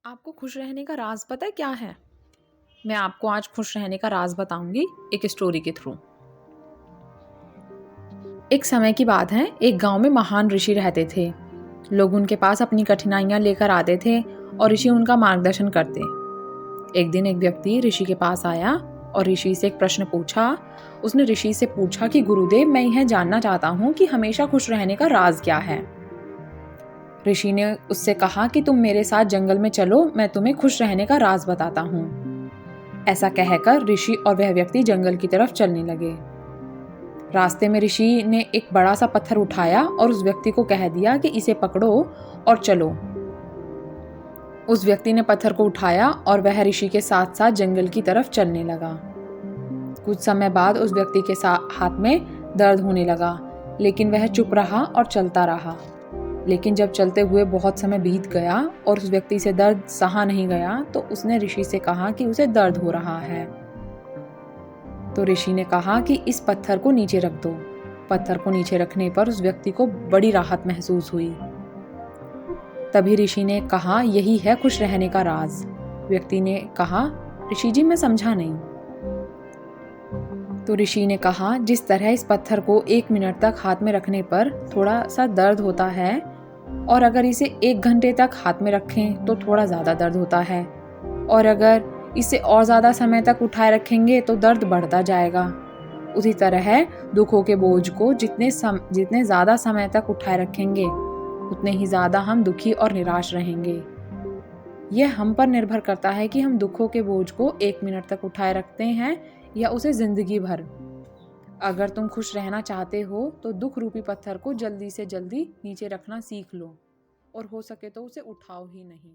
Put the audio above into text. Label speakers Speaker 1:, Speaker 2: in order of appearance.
Speaker 1: आपको खुश रहने का राज पता है क्या है? मैं आपको आज खुश रहने का राज बताऊंगी एक स्टोरी के थ्रू। एक समय की बात है, एक गांव में महान ऋषि रहते थे। लोग उनके पास अपनी कठिनाइयां लेकर आते थे और ऋषि उनका मार्गदर्शन करते। एक दिन एक व्यक्ति ऋषि के पास आया और ऋषि से एक प्रश्न पूछा। उसने ऋषि से पूछा कि गुरुदेव, मैं यह जानना चाहता हूँ कि हमेशा खुश रहने का राज क्या है। ऋषि ने उससे कहा कि तुम मेरे साथ जंगल में चलो, मैं तुम्हें खुश रहने का राज बताता हूँ। ऐसा कहकर ऋषि और वह व्यक्ति जंगल की तरफ चलने लगे। रास्ते में ऋषि ने एक बड़ा सा पत्थर उठाया और उस व्यक्ति को कह दिया कि इसे पकड़ो और चलो। उस व्यक्ति ने पत्थर को उठाया और वह ऋषि के साथ साथ जंगल की तरफ चलने लगा। कुछ समय बाद उस व्यक्ति के हाथ में दर्द होने लगा, लेकिन वह चुप रहा और चलता रहा। लेकिन जब चलते हुए बहुत समय बीत गया और उस व्यक्ति से दर्द सहा नहीं गया, तो उसने ऋषि से कहा कि उसे दर्द हो रहा है। तो ऋषि ने कहा कि इस पत्थर को नीचे रख दो। पत्थर को नीचे रखने पर उस व्यक्ति को बड़ी राहत महसूस हुई। तभी ऋषि ने कहा, यही है खुश रहने का राज। व्यक्ति ने कहा, ऋषि जी, मैं समझा नहीं। तो ऋषि ने कहा, जिस तरह इस पत्थर को 1 मिनट तक हाथ में रखने पर थोड़ा सा दर्द होता है, और अगर इसे 1 घंटे तक हाथ में रखें तो थोड़ा ज़्यादा दर्द होता है, और अगर इसे और ज़्यादा समय तक उठाए रखेंगे तो दर्द बढ़ता जाएगा। उसी तरह दुखों के बोझ को जितने ज़्यादा समय तक उठाए रखेंगे, उतने ही ज़्यादा हम दुखी और निराश रहेंगे। यह हम पर निर्भर करता है कि हम दुखों के बोझ को 1 मिनट तक उठाए रखते हैं या उसे जिंदगी भर। अगर तुम खुश रहना चाहते हो तो दुख रूपी पत्थर को जल्दी से जल्दी नीचे रखना सीख लो, और हो सके तो उसे उठाओ ही नहीं।